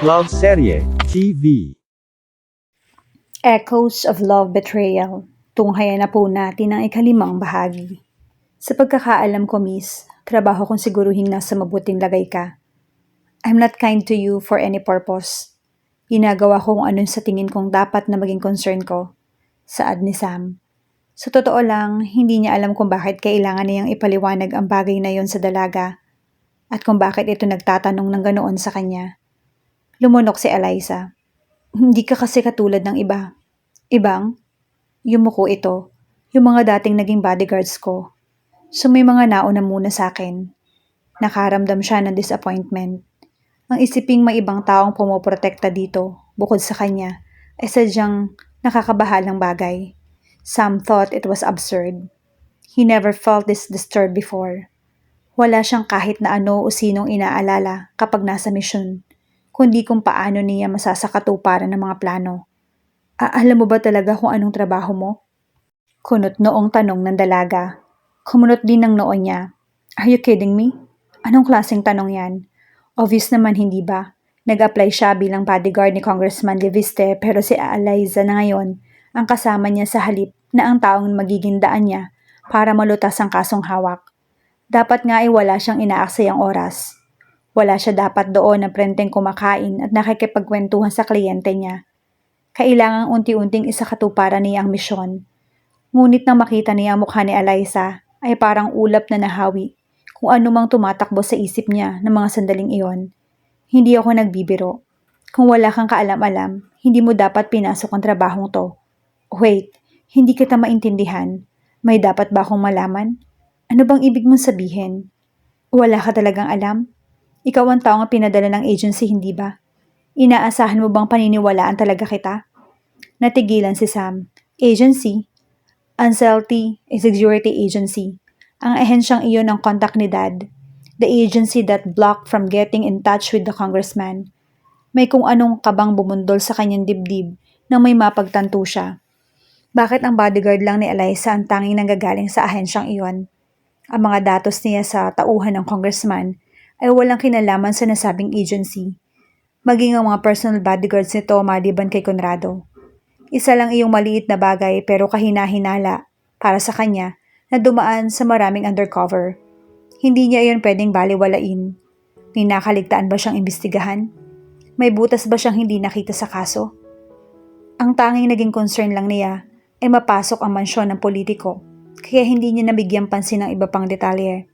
Love Serye TV. Echoes of Love Betrayal. Tunghayan na po natin ang ikalimang bahagi. Sa pagkakaalam ko, miss, trabaho kong siguruhing nasa mabuting lagay ka. I'm not kind to you for any purpose. Ginagawa ko kung anong sa tingin kong dapat na maging concern ko. Saad ni Sam. Sa totoo lang, hindi niya alam kung bakit kailangan niyang ipaliwanag ang bagay na yon sa dalaga at kung bakit ito nagtatanong ng ganoon sa kanya. Lumunok si Eliza. Hindi ka kasi katulad ng iba. Ibang? Yumuko ito. Yung mga dating naging bodyguards ko. So may mga nauna muna sa akin. Nakaramdam siya ng disappointment. Ang isiping may ibang taong pumoprotekta dito, bukod sa kanya, ay sadyang nakakabahalang bagay. Sam thought it was absurd. He never felt this disturbed before. Wala siyang kahit na ano o sinong inaalala kapag nasa misyon, kundi kung paano niya masasakatuparan ng mga plano. Alam mo ba talaga kung anong trabaho mo? Kunot noong tanong ng dalaga. Kumunot din ng noo niya. Are you kidding me? Anong klaseng tanong yan? Obvious naman hindi ba? Nag-apply siya bilang bodyguard ni Congressman Leviste pero si Eliza na ngayon ang kasama niya sa halip na ang taong magiging daan niya para malutas ang kasong hawak. Dapat nga ay wala siyang inaaksayang oras. Wala siya dapat doon na prenteng kumakain at nakikipagkwentuhan sa kliyente niya. Kailangang unti-unting isakatuparan niya ang misyon. Ngunit nang makita niya ang mukha ni Eliza, ay parang ulap na nahawi kung ano mang tumatakbo sa isip niya ng mga sandaling iyon. Hindi ako nagbibiro. Kung wala kang kaalam-alam, hindi mo dapat pinasok ang trabahong to. Wait, hindi kita maintindihan. May dapat ba akong malaman? Ano bang ibig mong sabihin? Wala ka talagang alam? Ikaw ang taong pinadala ng agency, hindi ba? Inaasahan mo bang paniniwalaan talaga kita? Natigilan si Sam. Agency? Anselty Security Agency. Ang ahensyang iyon ang kontak ni Dad. The agency that blocked from getting in touch with the congressman. May kung anong kabang bumundol sa kanyang dibdib nang may mapagtanto siya. Bakit ang bodyguard lang ni Eliza ang tanging nanggagaling sa ahensyang iyon? Ang mga datos niya sa tauhan ng congressman ay walang kinalaman sa nasabing agency. Maging ang mga personal bodyguards nito maliban kay Conrado. Isa lang iyong maliit na bagay pero kahina-hinala para sa kanya na dumaan sa maraming undercover. Hindi niya iyon pwedeng baliwalain. May nakaligtaan ba siyang imbestigahan? May butas ba siyang hindi nakita sa kaso? Ang tanging naging concern lang niya ay mapasok ang mansyon ng politiko. Kaya hindi niya nabigyan pansin ng iba pang detalye.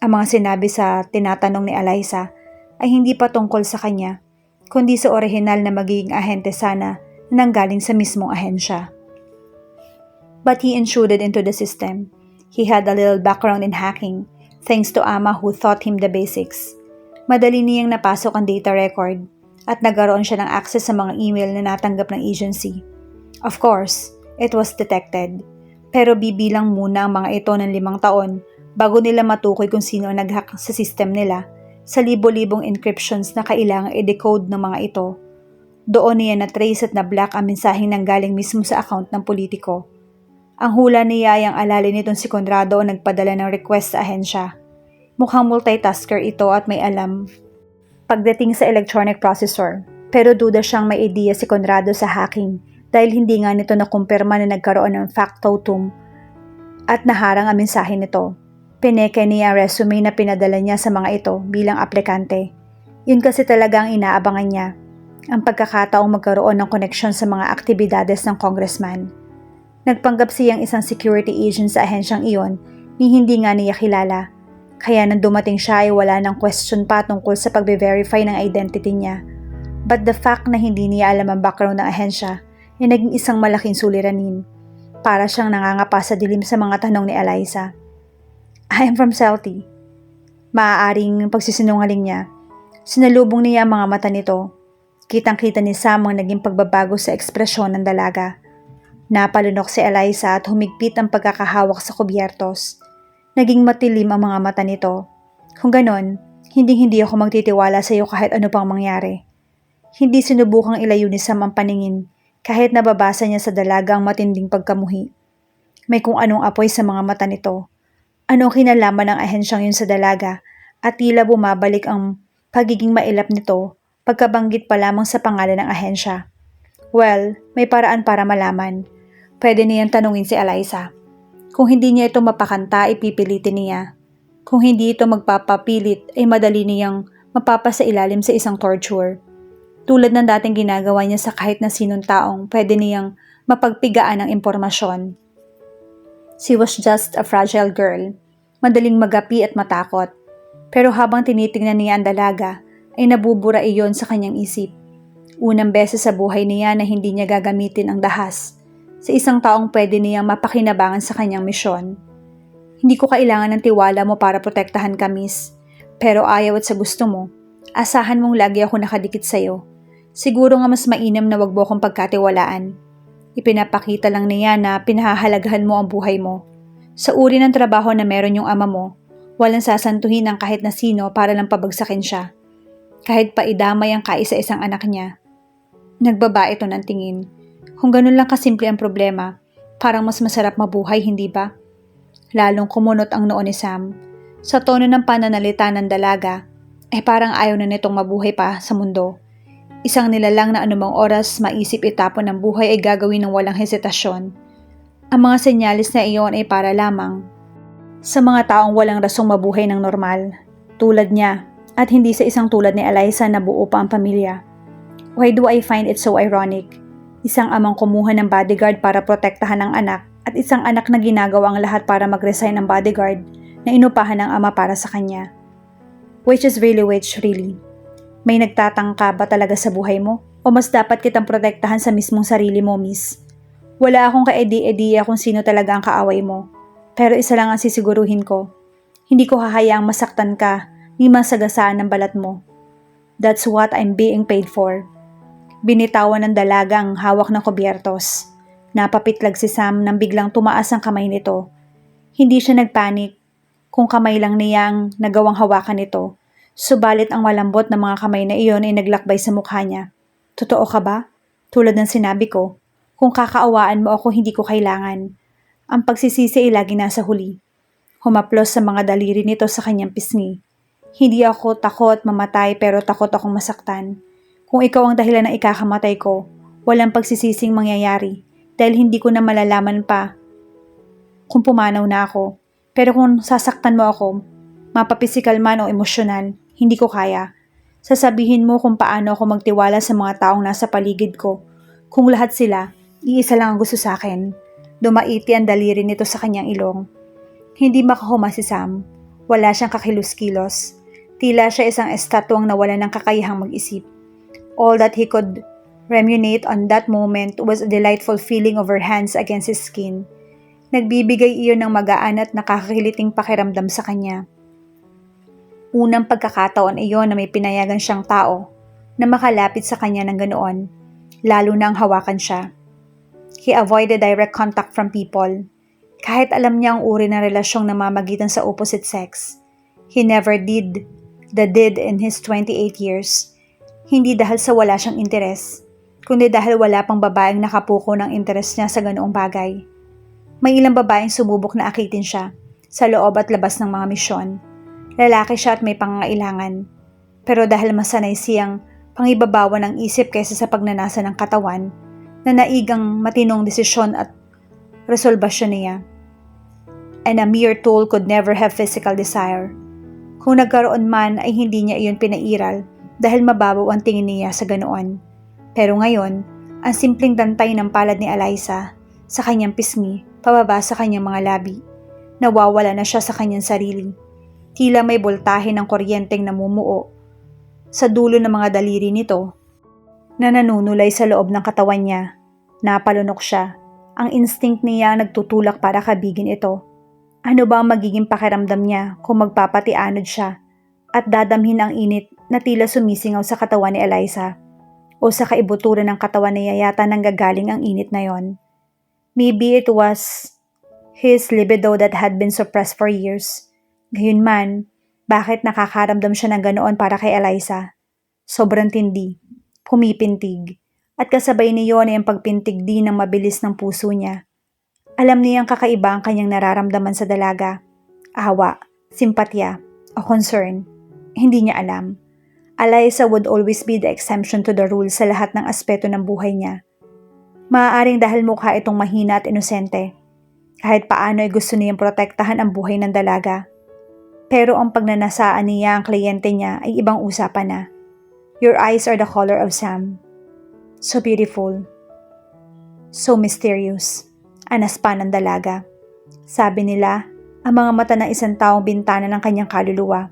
Ang mga sinabi sa tinatanong ni Eliza ay hindi pa tungkol sa kanya, kundi sa orihinal na magiging ahente sana na nanggaling sa mismong ahensya. But he intruded into the system. He had a little background in hacking, thanks to Ama who taught him the basics. Madali niyang napasok ang data record at nagkaroon siya ng access sa mga email na natanggap ng agency. Of course, it was detected. Pero bibilang muna ang mga ito ng 5 taon bago nila matukoy kung sino ang nag-hack sa system nila sa libo-libong encryptions na kailangang i-decode ng mga ito. Doon niya na-trace at na-block ang mensaheng nanggaling mismo sa account ng politiko. Ang hula niya ay ang alalay nitong si Conrado ang nagpadala ng request sa ahensya. Mukhang multitasker ito at may alam pagdating sa electronic processor, pero duda siyang may idea si Conrado sa hacking dahil hindi nga nito nakumpirma na nagkaroon ng factotum at naharang ang mensahe nito. Pineke niya ang resume na pinadala niya sa mga ito bilang aplikante. Yun kasi talaga ang inaabangan niya, ang pagkakataong magkaroon ng koneksyon sa mga aktibidades ng congressman. Nagpanggap siyang isang security agent sa ahensyang iyon ni hindi nga niya kilala. Kaya nang dumating siya ay wala ng question pa tungkol sa pagbe-verify ng identity niya. But the fact na hindi niya alam ang background ng ahensya ay naging isang malaking suliranin. Para siyang nangangapa sa dilim sa mga tanong ni Eliza. I am from Celti. Maaaring pagsisinungaling niya. Sinalubong niya ang mga mata nito. Kitang-kita ni Sam ang naging pagbabago sa ekspresyon ng dalaga. Napalunok si Eliza at humigpit ang pagkakahawak sa kubyertos. Naging matilim ang mga mata nito. Kung ganon, hindi ako magtitiwala sa iyo kahit ano pang mangyari. Hindi sinubukang ilayo ni Sam ang paningin kahit nababasa niya sa dalaga ang matinding pagkamuhi. May kung anong apoy sa mga mata nito. Anong kinalaman ng ahensyang yun sa dalaga at tila bumabalik ang pagiging mailap nito pagkabanggit pa lamang sa pangalan ng ahensya. Well, may paraan para malaman. Pwede niyang tanungin si Eliza. Kung hindi niya ito mapakanta, ipipilitin niya. Kung hindi ito magpapapilit, ay madali niyang mapapasailalim sa isang torture. Tulad ng dating ginagawa niya sa kahit na sinong taong pwede niyang mapagpigaan ng impormasyon. She was just a fragile girl, madaling magapi at matakot. Pero habang tinitingnan niya ang dalaga, ay nabubura iyon sa kanyang isip. Unang beses sa buhay niya na hindi niya gagamitin ang dahas sa isang taong pwede niyang mapakinabangan sa kanyang misyon. Hindi ko kailangan ng tiwala mo para protektahan ka, miss. Pero ayaw at sa gusto mo, asahan mong lagi ako nakadikit sa'yo. Siguro nga mas mainam na wag mo akong pagkatiwalaan. Ipinapakita lang niya na pinahahalagahan mo ang buhay mo. Sa uri ng trabaho na meron yung ama mo, walang sasantuhin ng kahit na sino para lang pabagsakin siya. Kahit pa idamay ang kaisa-isang anak niya. Nagbaba ito ng tingin. Kung ganun lang kasimple ang problema, parang mas masarap mabuhay, hindi ba? Lalong kumunot ang noo ni Sam. Sa tono ng pananalita ng dalaga, ay parang ayaw na nitong mabuhay pa sa mundo. Isang nilalang na anumang oras maisip itapon ng buhay ay gagawin ng walang hesitasyon. Ang mga senyalis na iyon ay para lamang sa mga taong walang rasong mabuhay ng normal, tulad niya, at hindi sa isang tulad ni Eliza na buo pa ang pamilya. Why do I find it so ironic? Isang amang kumuha ng bodyguard para protektahan ang anak at isang anak na ginagawa ang lahat para mag-resign ng bodyguard na inupahan ng ama para sa kanya. Which is really which, really? May nagtatangka ba talaga sa buhay mo? O mas dapat kitang protektahan sa mismong sarili mo, miss? Wala akong kaedi-ediya kung sino talaga ang kaaway mo. Pero isa lang ang sisiguruhin ko. Hindi ko hahayaang masaktan ka ni masagasaan ng balat mo. That's what I'm being paid for. Binitawan ng dalaga ang hawak ng kubyertos. Napapitlag si Sam nang biglang tumaas ang kamay nito. Hindi siya nagpanik kung kamay lang niya ang nagawang hawakan nito. Subalit ang malambot na mga kamay na iyon ay naglakbay sa mukha niya. Totoo ka ba? Tulad ng sinabi ko, kung kakaawaan mo ako hindi ko kailangan. Ang pagsisisi ay lagi nasa huli. Humaplos sa mga daliri nito sa kanyang pisngi. Hindi ako takot mamatay pero takot akong masaktan. Kung ikaw ang dahilan ng ikakamatay ko, walang pagsisising mangyayari dahil hindi ko na malalaman pa kung pumanaw na ako. Pero kung sasaktan mo ako, mapapisikal man o emosyonal, hindi ko kaya. Sasabihin mo kung paano ako magtiwala sa mga taong nasa paligid ko. Kung lahat sila, iisa lang ang gusto sa akin. Dumaiti ang daliri nito sa kanyang ilong. Hindi makahuma si Sam. Wala siyang kakilos-kilos. Tila siya isang estatwang nawala ng kakayahang mag-isip. All that he could ruminate on that moment was a delightful feeling of her hands against his skin. Nagbibigay iyon ng magaan at nakakakiliting pakiramdam sa kanya. Unang pagkakataon iyon na may pinayagan siyang tao na makalapit sa kanya ng ganoon, lalo na ang hawakan siya. He avoided direct contact from people. Kahit alam niya ang uri ng relasyong namamagitan sa opposite sex, he never did the did in his 28 years. Hindi dahil sa wala siyang interes, kundi dahil wala pang babaeng nakapuko ng interes niya sa ganoong bagay. May ilang babaeng sumubok na akitin siya sa loob at labas ng mga misyon. Lalaki siya at may pangangailangan. Pero dahil masanay siyang pangibabawan ng isip kaysa sa pagnanasa ng katawan, na naigang matinong desisyon at resolbasyon niya. And a mere tool could never have physical desire. Kung nagkaroon man ay hindi niya iyon pinairal dahil mababaw ang tingin niya sa ganoon. Pero ngayon, ang simpleng dantay ng palad ni Eliza sa kanyang pisngi, pababa sa kanyang mga labi. Nawawala na siya sa kanyang sarili. Tila may boltahe ng kuryenteng namumuo sa dulo ng mga daliri nito na nanunulay sa loob ng katawan niya. Napalunok siya. Ang instinct niya nagtutulak para kabigin ito. Ano ba ang magiging pakiramdam niya kung magpapatianod siya at dadamhin ang init na tila sumisingaw sa katawan ni Eliza o sa kaibuturan ng katawan niya yata nanggagaling ang init na yon. Maybe it was his libido that had been suppressed for years. Gayunman, bakit nakakaramdam siya ng ganoon para kay Eliza? Sobrang tindi, pumipintig, at kasabay niyon ay ang pagpintig din ng mabilis ng puso niya. Alam niyang kakaiba ang kanyang nararamdaman sa dalaga. Awa, simpatya, o concern. Hindi niya alam. Eliza would always be the exemption to the rule sa lahat ng aspeto ng buhay niya. Maaaring dahil mukha itong mahina at inosente. Kahit paano ay gusto niyang protektahan ang buhay ng dalaga. Pero ang pagnanasaan niya ang kliyente niya ay ibang usapan na. Your eyes are the color of Sam. So beautiful. So mysterious. Anas pa ng dalaga. Sabi nila, ang mga mata ng isang taong bintana ng kanyang kaluluwa.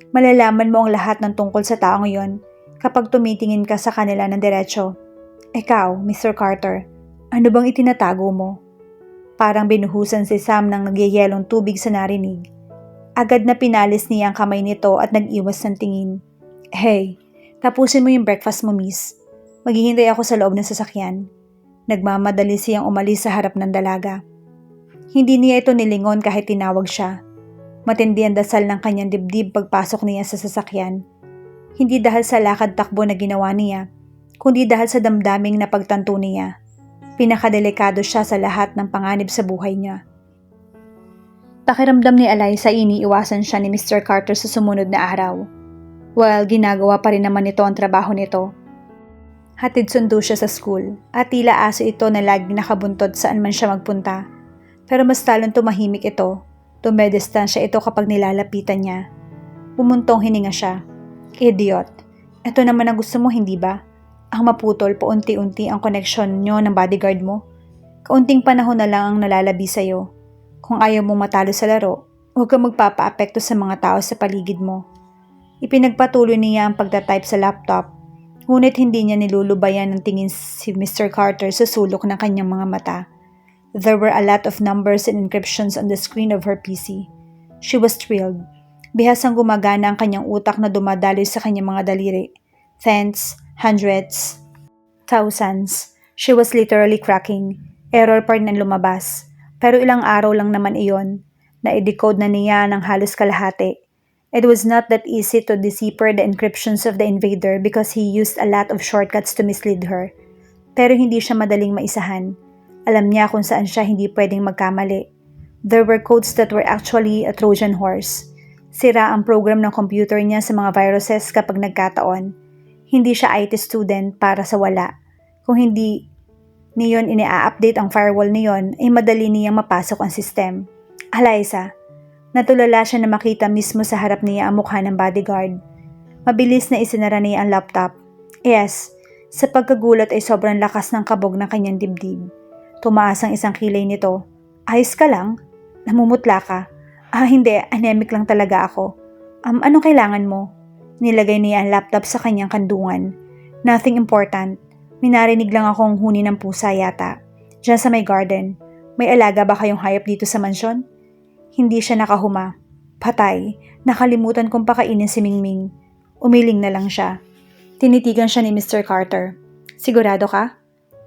Malalaman mo ang lahat ng tungkol sa taong iyon kapag tumitingin ka sa kanila ng diretsyo. Ikaw, Mr. Carter, ano bang itinatago mo? Parang binuhusan si Sam ng nagyayelong tubig sa narinig. Agad na pinalis niya ang kamay nito at nag-iwas ng tingin. Hey, tapusin mo yung breakfast mo, miss. Maghihintay ako sa loob ng sasakyan. Nagmamadali siyang umalis sa harap ng dalaga. Hindi niya ito nilingon kahit tinawag siya. Matindi ang dasal ng kanyang dibdib pagpasok niya sa sasakyan. Hindi dahil sa lakad-takbo na ginawa niya, kundi dahil sa damdaming na pagtanto niya. Pinakadelikado siya sa lahat ng panganib sa buhay niya. Pakiramdam ni Eliza iniiwasan siya ni Mr. Carter sa sumunod na araw. Well, ginagawa pa rin naman ito ang trabaho nito. Hatid sundo siya sa school at tila aso ito na laging nakabuntod saan man siya magpunta. Pero mas talong tumahimik ito. Tumedistansya ito kapag nilalapitan niya. Bumuntong hininga siya. Idiot. Ito naman ang gusto mo, hindi ba? Ang maputol paunti-unti ang koneksyon nyo ng bodyguard mo. Kaunting panahon na lang ang nalalabi sa'yo. Kung ayaw mong matalo sa laro, huwag kang magpapa-apekto sa mga tao sa paligid mo. Ipinagpatuloy niya ang pagtatype sa laptop. Ngunit hindi niya nilulubayan ng tingin si Mr. Carter sa sulok ng kanyang mga mata. There were a lot of numbers and encryptions on the screen of her PC. She was thrilled. Bihasang gumagana ang kanyang utak na dumadaloy sa kanyang mga daliri. Tens, hundreds, thousands. She was literally cracking. Error pa rin ang lumabas. Pero ilang araw lang naman iyon. Na-decode na niya ng halos kalahati. It was not that easy to decipher the encryptions of the invader because he used a lot of shortcuts to mislead her. Pero hindi siya madaling maisahan. Alam niya kung saan siya hindi pwedeng magkamali. There were codes that were actually a Trojan horse. Sira ang program ng computer niya sa mga viruses kapag nagkataon. Hindi siya IT student para sa wala. Kung hindi niyon ini-update ang firewall niyon, ay madali niyang mapasok ang system. Eliza, natulala siya na makita mismo sa harap niya ang mukha ng bodyguard. Mabilis na isinara niya ang laptop. Yes, sa pagkagulat ay sobrang lakas ng kabog ng kanyang dibdib. Tumaas ang isang kilay nito. Ayos ka lang? Namumutla ka? Hindi, anemic lang talaga ako. Anong kailangan mo? Nilagay niya ang laptop sa kanyang kandungan. Nothing important. Minarinig lang akong huni ng pusa yata. Diyan sa may garden. May alaga ba kayong hayop dito sa mansyon? Hindi siya nakahuma. Patay. Nakalimutan kong pakainin si Mingming. Umiling na lang siya. Tinitigan siya ni Mr. Carter. Sigurado ka?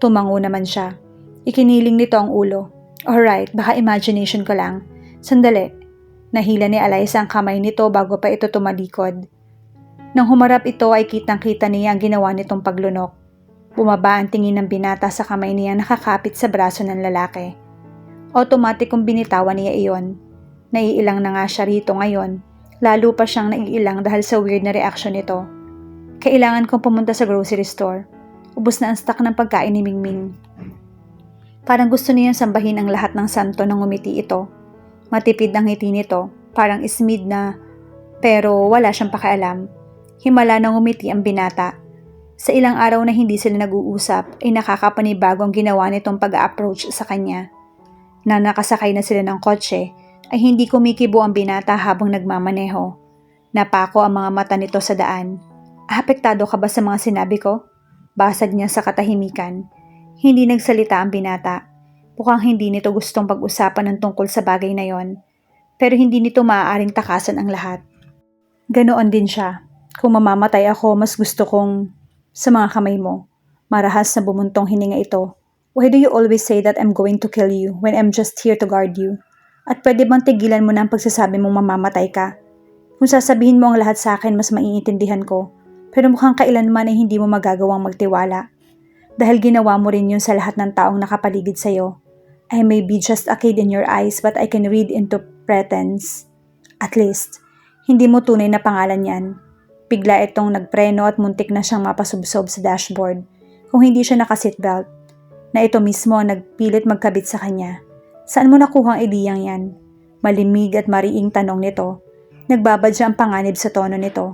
Tumango naman siya. Ikiniling nito ang ulo. Alright, baka imagination ko lang. Sandali. Nahila ni Eliza ang kamay nito bago pa ito tumalikod. Nang humarap ito ay kitang-kita niya ang ginawa nitong paglunok. Bumaba ang tingin ng binata sa kamay niya nakakapit sa braso ng lalaki. Automatikong binitawan niya iyon. Naiilang na nga siya rito ngayon. Lalo pa siyang naiilang dahil sa weird na reaksyon nito. Kailangan kong pumunta sa grocery store. Ubus na ang stock ng pagkain ni Mingming. Parang gusto niyang sambahin ang lahat ng santo nang ngumiti ito. Matipid ang ngiti nito, parang ismid na, pero wala siyang pakialam. Himala nang ngumiti ang binata. Sa ilang araw na hindi sila nag-uusap, ay nakakapanibago ang ginawa nitong pag-approach sa kanya. Na nakasakay na sila ng kotse, ay hindi kumikibo ang binata habang nagmamaneho. Napako ang mga mata nito sa daan. Apektado ka ba sa mga sinabi ko? Basag niya sa katahimikan. Hindi nagsalita ang binata. Mukhang hindi nito gustong pag-usapan ng tungkol sa bagay na yon. Pero hindi nito maaaring takasan ang lahat. Ganoon din siya. Kung mamamatay ako, mas gusto kong sa mga kamay mo. Marahas na bumuntong hininga ito. Why do you always say that I'm going to kill you when I'm just here to guard you? At pwede bang tigilan mo na ang pagsasabi mong mamamatay ka? Kung sasabihin mo ang lahat sa akin, mas maiintindihan ko. Pero mukhang kailanman ay hindi mo magagawang magtiwala. Dahil ginawa mo rin yun sa lahat ng taong nakapaligid sa'yo. I may be just a kid in your eyes but I can read into pretense. At least, hindi mo tunay na pangalan yan. Bigla itong nagpreno at muntik na siyang mapasubsob sa dashboard kung hindi siya naka-seatbelt, na ito mismo ang nagpilit magkabit sa kanya. Saan mo nakuhang ideyang yan? Malimig at mariing tanong nito. Nagbabadya ang panganib sa tono nito.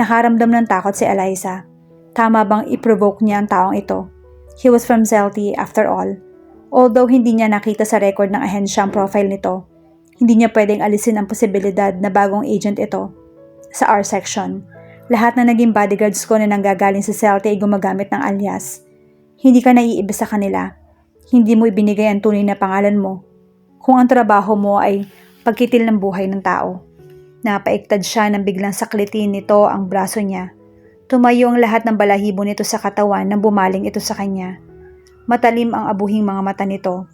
Nakaramdam ng takot si Eliza. Tama bang i-provoke niya ang taong ito? He was from Zelty after all. Although hindi niya nakita sa record ng ahensya ang profile nito, hindi niya pwedeng alisin ang posibilidad na bagong agent ito. Sa R section, lahat na naging bodyguards ko na nanggagaling sa Zelty ay gumagamit ng alias. Hindi ka naiiba sa kanila. Hindi mo ibinigay ang tunay na pangalan mo. Kung ang trabaho mo ay pagkitil ng buhay ng tao. Napaiktad siya nang biglang saklitin nito ang braso niya. Tumayo ang lahat ng balahibo nito sa katawan nang bumaling ito sa kanya. Matalim ang abuhing mga mata nito.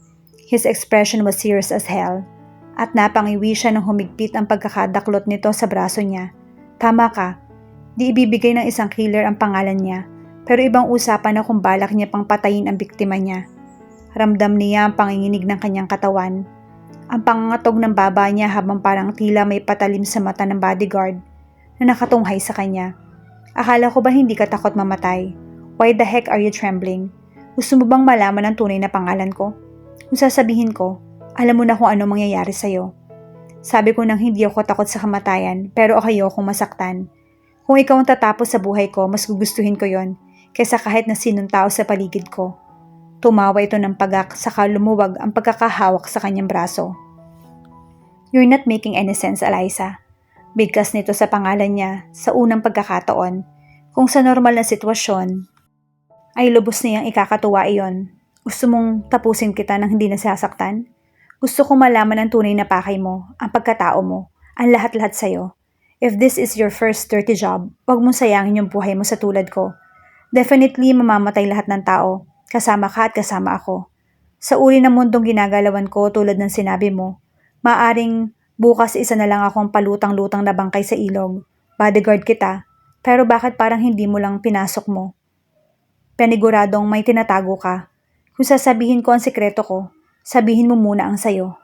His expression was serious as hell. At napangiwi siya nang humigpit ang pagkakadaklot nito sa braso niya. Tama ka. Di ibibigay ng isang killer ang pangalan niya. Pero ibang usapan na kung balak niya pang patayin ang biktima niya. Ramdam niya ang panginginig ng kanyang katawan. Ang pangangatog ng baba niya habang parang tila may patalim sa mata ng bodyguard na nakatunghay sa kanya. Akala ko ba hindi ka takot mamatay? Why the heck are you trembling? Gusto mo bang malaman ang tunay na pangalan ko? Kung sasabihin ko, alam mo na kung ano mangyayari sa'yo. Sabi ko nang hindi ako takot sa kamatayan pero ayokong masaktan. Kung ikaw ang tatapos sa buhay ko, mas gugustuhin ko yon kaysa kahit na sinong tao sa paligid ko. Tumawa ito ng pagak saka lumuwag ang pagkakahawak sa kanyang braso. You're not making any sense, Eliza. Bigkas nito sa pangalan niya sa unang pagkakataon. Kung sa normal na sitwasyon, ay lubos niyang ikakatuwa iyon. Gusto mong tapusin kita nang hindi nasasaktan? Gusto kong malaman ang tunay na pakay mo, ang pagkatao mo, ang lahat-lahat sa'yo. If this is your first dirty job, huwag mong sayangin yung buhay mo sa tulad ko. Definitely mamamatay lahat ng tao, kasama ka at kasama ako. Sa uri ng mundong ginagalawan ko tulad ng sinabi mo, maaring bukas isa na lang akong palutang-lutang na bangkay sa ilog. Bodyguard kita, pero bakit parang hindi mo lang pinasok mo? Paniguradong may tinatago ka. Kung sasabihin ko ang sikreto ko, sabihin mo muna ang sayo.